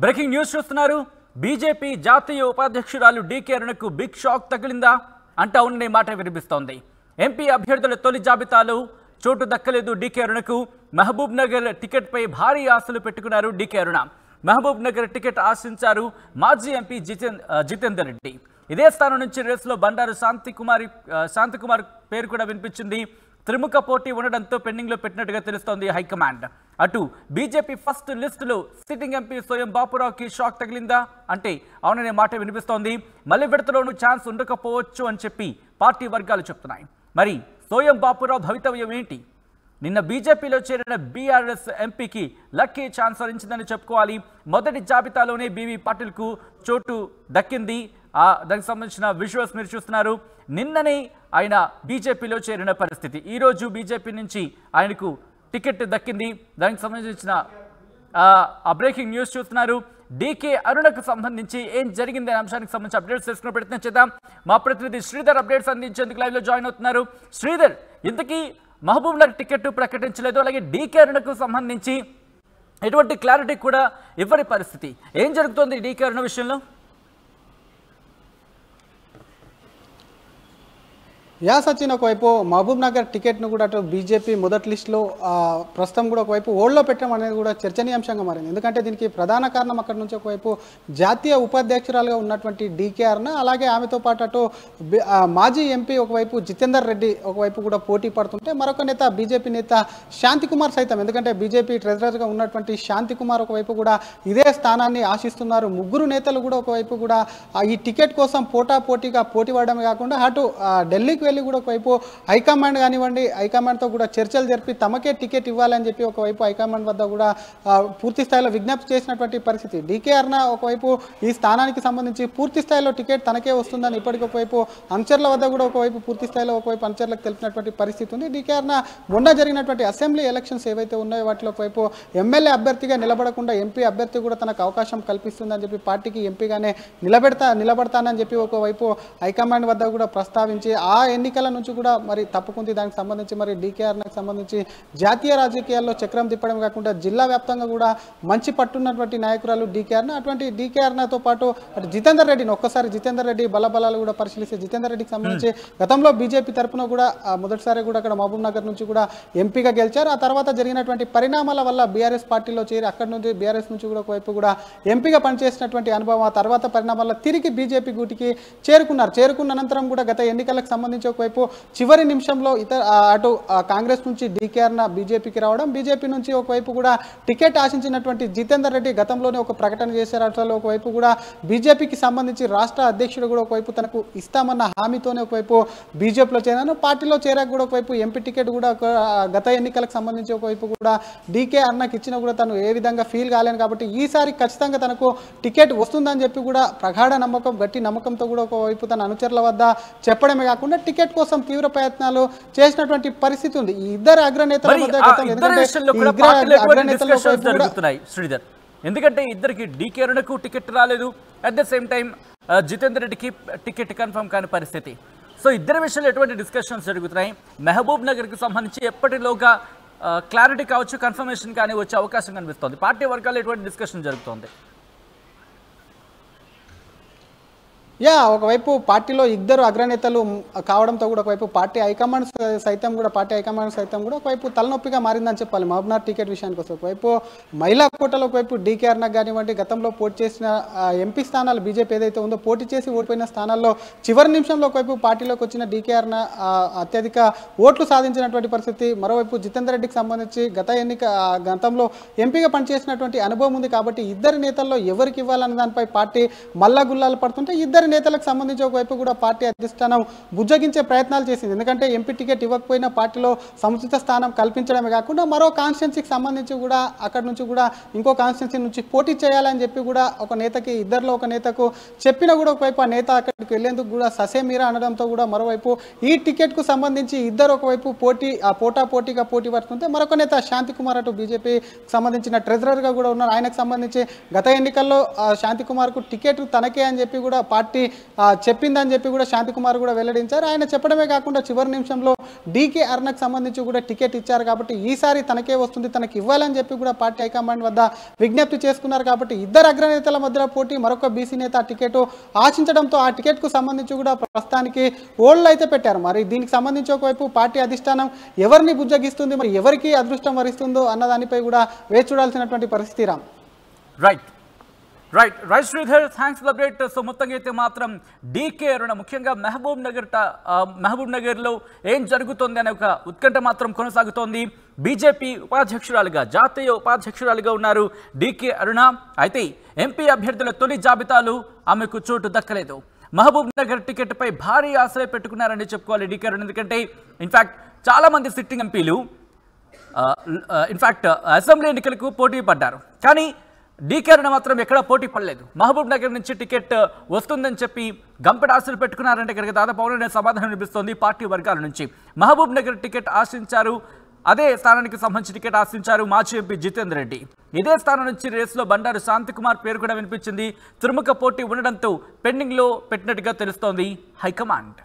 Breaking news చూస్తున్నారు. BJP జాతీయ ఉపాధ్యక్షురాలు DK అరుణకు big shock తగిలిందా అంటే అవుననే మాట వినిపిస్తోంది. ఎంపీ అభ్యర్థుల తొలి జాబితాలో చోటు దక్కలేదు డీకే అరుణకు. మహబూబ్ నగర్ టికెట్పై భారీ ఆశలు పెట్టుకున్నారు డీకే అరుణ. మహబూబ్ నగర్ టికెట్ ఆశించారు మాజీ ఎంపీ జితేందర్ రెడ్డి. ఇదే స్థానం నుంచి రేసులో బండారు శాంతికుమార్ పేరు కూడా వినిపించింది. త్రిముఖ పోటీ ఉండడంతో పెండింగ్లో పెట్టినట్టుగా తెలుస్తోంది హైకమాండ్. అటు బీజేపీ ఫస్ట్ లిస్టులో సిట్టింగ్ ఎంపీ సోయం బాపురావుకి షాక్ తగిలిందా అంటే అవుననే మాట వినిపిస్తోంది. మళ్ళీ విడతలోనూ ఛాన్స్ ఉండకపోవచ్చు అని చెప్పి పార్టీ వర్గాలు చెప్తున్నాయి. మరి సోయం బాపురావు భవితవ్యం ఏంటి? నిన్న బీజేపీలో చేరిన బీఆర్ఎస్ ఎంపీకి లక్కీ ఛాన్స్ వరించిందని చెప్పుకోవాలి. మొదటి జాబితాలోనే బీవీ పాటిల్కు చోటు దక్కింది. దానికి సంబంధించిన విజువల్స్ మీరు చూస్తున్నారు. నిన్ననే ఆయన బీజేపీలో చేరిన పరిస్థితి. ఈరోజు బీజేపీ నుంచి ఆయనకు టికెట్ దక్కింది. దానికి సంబంధించిన బ్రేకింగ్ న్యూస్ చూస్తున్నారు. డీకే అరుణకు సంబంధించి ఏం జరిగింది అనే అంశానికి సంబంధించి అప్డేట్స్ తెలుసుకునే ప్రయత్నం చేద్దాం. మా ప్రతినిధి శ్రీధర్ అప్డేట్స్ అందించేందుకు లైవ్లో జాయిన్ అవుతున్నారు. శ్రీధర్, ఇంతకీ మహబూబ్ నగర్ టికెట్ ప్రకటించలేదు, అలాగే డీకే అరుణకు సంబంధించి ఎటువంటి క్లారిటీ కూడా ఇవ్వని పరిస్థితి. ఏం జరుగుతోంది డీకే అరుణ విషయంలో? సచిన్, ఒకవైపు మహబూబ్ నగర్ టికెట్ను కూడా అటు బీజేపీ మొదటి లిస్టులో ప్రస్తుతం కూడా ఒకవైపు ఓల్డ్లో పెట్టడం అనేది కూడా చర్చనీయాంశంగా మారింది. ఎందుకంటే దీనికి ప్రధాన కారణం అక్కడి నుంచి ఒకవైపు జాతీయ ఉపాధ్యక్షురాలుగా ఉన్నటువంటి డీకే అరుణ, అలాగే ఆమెతో పాటు అటు మాజీ ఎంపీ ఒకవైపు జితేందర్ రెడ్డి ఒకవైపు కూడా పోటీ పడుతుంటే, మరొక నేత బీజేపీ నేత శాంతికుమార్ సైతం, ఎందుకంటే బీజేపీ ట్రెజరర్గా ఉన్నటువంటి శాంతికుమార్ ఒకవైపు కూడా ఇదే స్థానాన్ని ఆశిస్తున్నారు. ముగ్గురు నేతలు కూడా ఒకవైపు కూడా ఈ టికెట్ కోసం పోటాపోటీగా పోటీ పడడమే కాకుండా అటు ఢిల్లీకి వెళ్ళి కూడా ఒకవైపు హైకమాండ్ కానివ్వండి, హైకమాండ్తో కూడా చర్చలు జరిపి తమకే టికెట్ ఇవ్వాలని చెప్పి ఒకవైపు హైకమాండ్ వద్ద కూడా పూర్తి స్థాయిలో విజ్ఞప్తి చేసినటువంటి పరిస్థితి. డీకే అరుణ ఒకవైపు ఈ స్థానానికి సంబంధించి పూర్తి స్థాయిలో టికెట్ తనకే వస్తుందని ఇప్పటికి ఒకవైపు అనుచరుల వద్ద కూడా ఒకవైపు పూర్తి స్థాయిలో ఒకవైపు అనుచరులకు తెలిపినటువంటి పరిస్థితి ఉంది. డీకే అరుణ మొన్న జరిగినటువంటి అసెంబ్లీ ఎలక్షన్స్ ఏవైతే ఉన్నాయో వాటిలో ఒకవైపు ఎమ్మెల్యే అభ్యర్థిగా నిలబడకుండా ఎంపీ అభ్యర్థి కూడా తనకు అవకాశం కల్పిస్తుందని చెప్పి పార్టీకి ఎంపీగానే నిలబడతానని చెప్పి ఒకవైపు హైకమాండ్ వద్ద కూడా ప్రస్తావించి ఆ ఎన్నికల నుంచి కూడా మరి తప్పుకుంది. దానికి సంబంధించి మరి డీకే అరుణకు సంబంధించి జాతీయ రాజకీయాల్లో చక్రం తిప్పడం కాకుండా జిల్లా వ్యాప్తంగా కూడా మంచి పట్టున్నటువంటి నాయకురాలు డీకే అరుణ. అటువంటి డీకే అరుణతో పాటు అటు జితేందర్ రెడ్డిని ఒక్కసారి జితేందర్ రెడ్డి బలబలాలు కూడా పరిశీలిస్తే, జితేందర్ రెడ్డికి సంబంధించి గతంలో బీజేపీ తరఫున కూడా మొదటిసారి కూడా అక్కడ మహబూబ్ నగర్ నుంచి కూడా ఎంపీగా గెలిచారు. ఆ తర్వాత జరిగినటువంటి పరిణామాల వల్ల బీఆర్ఎస్ పార్టీలో చేరి అక్కడి నుంచి బీఆర్ఎస్ నుంచి కూడా ఒకవైపు కూడా ఎంపీగా పనిచేసినటువంటి అనుభవం, ఆ తర్వాత పరిణామాల్లో తిరిగి బీజేపీ గూటికి చేరుకున్న అనంతరం కూడా గత ఎన్నికలకు సంబంధించి ఒకవైపు చివరి నిమిషంలో అటు కాంగ్రెస్ నుంచి డీకే అరుణ బీజేపీకి రావడం, బీజేపీ నుంచి ఒకవైపు కూడా టికెట్ ఆశించినటువంటి జితేందర్ రెడ్డి గతంలోనే ఒక ప్రకటన చేశారు. అసలు ఒకవైపు కూడా బీజేపీకి సంబంధించి రాష్ట్ర అధ్యక్షుడు కూడా ఒకవైపు తనకు ఇస్తామన్న హామీతోనే ఒకవైపు బీజేపీలో చేరాను. పార్టీలో చేరాక కూడా ఒకవైపు ఎంపీ టికెట్ కూడా గత ఎన్నికలకు సంబంధించి ఒకవైపు కూడా డీకే అరుణకి ఇచ్చినా కూడా తను ఏ విధంగా ఫీల్ కాలేను కాబట్టి ఈసారి ఖచ్చితంగా తనకు టికెట్ వస్తుందని చెప్పి కూడా ప్రగాఢ నమ్మకం, గట్టి నమ్మకంతో కూడా ఒకవైపు తన అనుచరుల వద్ద చెప్పడమే కాకుండా టికెట్ కోసం తీవ్ర ప్రయత్నాలు చేసినటువంటి పరిస్థితి ఉంది. ఈ ఇద్దరు అగ్రనేతల శ్రీధర్, ఎందుకంటే ఇద్దరికి డీకే అరుణకు టికెట్ రాలేదు, at the same time Jitender రెడ్డికి టికెట్ కన్ఫర్మ్ కాని పరిస్థితి. సో ఇద్దరి విషయంలో ఎటువంటి డిస్కషన్స్ జరుగుతున్నాయి? మహబూబ్ నగర్కి సంబంధించి ఎప్పటిలోగా క్లారిటీ కావచ్చు, కన్ఫర్మేషన్ కానీ వచ్చే అవకాశం కనిపిస్తుంది. పార్టీ వర్గాల్లో ఎటువంటి డిస్కషన్ జరుగుతుంది? ఒకవైపు పార్టీలో ఇద్దరు అగ్రనేతలు కావడంతో కూడా ఒకవైపు పార్టీ హైకమాండ్ సైతం కూడా ఒకవైపు తలనొప్పిగా మారిందని చెప్పాలి. మహబూబ్ నగర్ టికెట్ విషయానికి వస్తే ఒకవైపు మహిళా కోటలో ఒకవైపు డీకే అరుణకు కానివ్వండి, గతంలో పోటీ చేసిన ఎంపీ స్థానాలు బీజేపీ ఏదైతే ఉందో పోటీ చేసి ఓడిపోయిన స్థానాల్లో చివరి నిమిషంలో ఒకవైపు పార్టీలోకి వచ్చిన డీకే అరుణ అత్యధిక ఓట్లు సాధించినటువంటి పరిస్థితి. మరోవైపు జితేందర్ రెడ్డికి సంబంధించి గతంలో ఎంపీగా పనిచేసినటువంటి అనుభవం ఉంది కాబట్టి ఇద్దరు నేతల్లో ఎవరికి ఇవ్వాలన్న దానిపై పార్టీ మల్లగుల్లాలు పడుతుంటే ఇద్దరు నేతలకు సంబంధించి ఒకవైపు కూడా పార్టీ అధిష్టానం బుజ్జగించే ప్రయత్నాలు చేసింది. ఎందుకంటే ఎంపీ టికెట్ ఇవ్వకపోయినా పార్టీలో సముచిత స్థానం కల్పించడమే కాకుండా మరో కాన్స్టిట్యున్సీకి సంబంధించి కూడా అక్కడి నుంచి కూడా ఇంకో కాన్స్టిట్యున్సీ నుంచి పోటీ చేయాలని చెప్పి కూడా ఇద్దరిలో ఒక నేతకు చెప్పినా కూడా ఒకవైపు ఆ నేత అక్కడికి వెళ్లేందుకు కూడా ససేమీరా అనడంతో కూడా మరోవైపు ఈ టికెట్కు సంబంధించి ఇద్దరు ఒకవైపు పోటాపోటీగా పోటీ పడుతుంటే మరొక నేత శాంతికుమార్ అటు బీజేపీ సంబంధించిన ట్రెజరర్గా కూడా ఉన్నారు. ఆయనకు సంబంధించి గత ఎన్నికల్లో శాంతికుమార్కు టికెట్ తనకే అని చెప్పి కూడా పార్టీ పార్టీ చెప్పిందని చెప్పి కూడా శాంతికుమార్ కూడా వెల్లడించారు. ఆయన చెప్పడమే కాకుండా చివరి నిమిషంలో డీకే అరుణకు సంబంధించి కూడా టికెట్ ఇచ్చారు కాబట్టి ఈసారి తనకే వస్తుంది, తనకి ఇవ్వాలని చెప్పి కూడా పార్టీ హైకమాండ్ వద్ద విజ్ఞప్తి చేసుకున్నారు. కాబట్టి ఇద్దరు అగ్రనేతల మధ్యలో పోటీ, మరొక బీసీ నేత టికెట్ ఆశించడంతో ఆ టికెట్కు సంబంధించి కూడా ప్రస్తుతానికి ఓళ్ళు అయితే పెట్టారు. మరి దీనికి సంబంధించి ఒకవైపు పార్టీ అధిష్టానం ఎవరిని బుజ్జగిస్తుంది, మరి ఎవరికి అదృష్టం వరిస్తుందో అన్న దానిపై కూడా వేచి చూడాల్సినటువంటి పరిస్థితి. Ram right Sridhar, thanks for update. So మొత్తంగా అయితే మాత్రం డీకే అరుణ ముఖ్యంగా మహబూబ్ నగర్లో ఏం జరుగుతుంది అనే ఒక ఉత్కంఠ మాత్రం కొనసాగుతోంది. బీజేపీ ఉపాధ్యక్షురాలుగా, జాతీయ ఉపాధ్యక్షురాలుగా ఉన్నారు డీకే అరుణ. అయితే ఎంపీ అభ్యర్థుల తొలి జాబితాలు ఆమెకు చోటు దక్కలేదు. మహబూబ్ నగర్ టికెట్పై భారీ ఆశలే పెట్టుకున్నారని చెప్పుకోవాలి డీకే అరుణ. ఎందుకంటే ఇన్ఫ్యాక్ట్ చాలామంది సిట్టింగ్ ఎంపీలు ఇన్ఫ్యాక్ట్ అసెంబ్లీ ఎన్నికలకు పోటీ పడ్డారు, కానీ డీకే అరుణ మాత్రం ఎక్కడా పోటీ పడలేదు. మహబూబ్ నగర్ నుంచి టికెట్ వస్తుందని చెప్పి గంపెడ ఆశలు పెట్టుకున్నారంటే కనుక దాదాపు అవుననే సమాధానం వినిపిస్తోంది పార్టీ వర్గాల నుంచి. మహబూబ్ నగర్ టికెట్ ఆశించారు, అదే స్థానానికి సంబంధించి టికెట్ ఆశించారు మాజీ ఎంపీ జితేందర్ రెడ్డి. ఇదే స్థానం నుంచి రేసులో బండారు శాంతికుమార్ పేరు కూడా వినిపించింది. త్రిముఖ పోటీ ఉండడంతో పెండింగ్లో పెట్టినట్టుగా తెలుస్తోంది హైకమాండ్.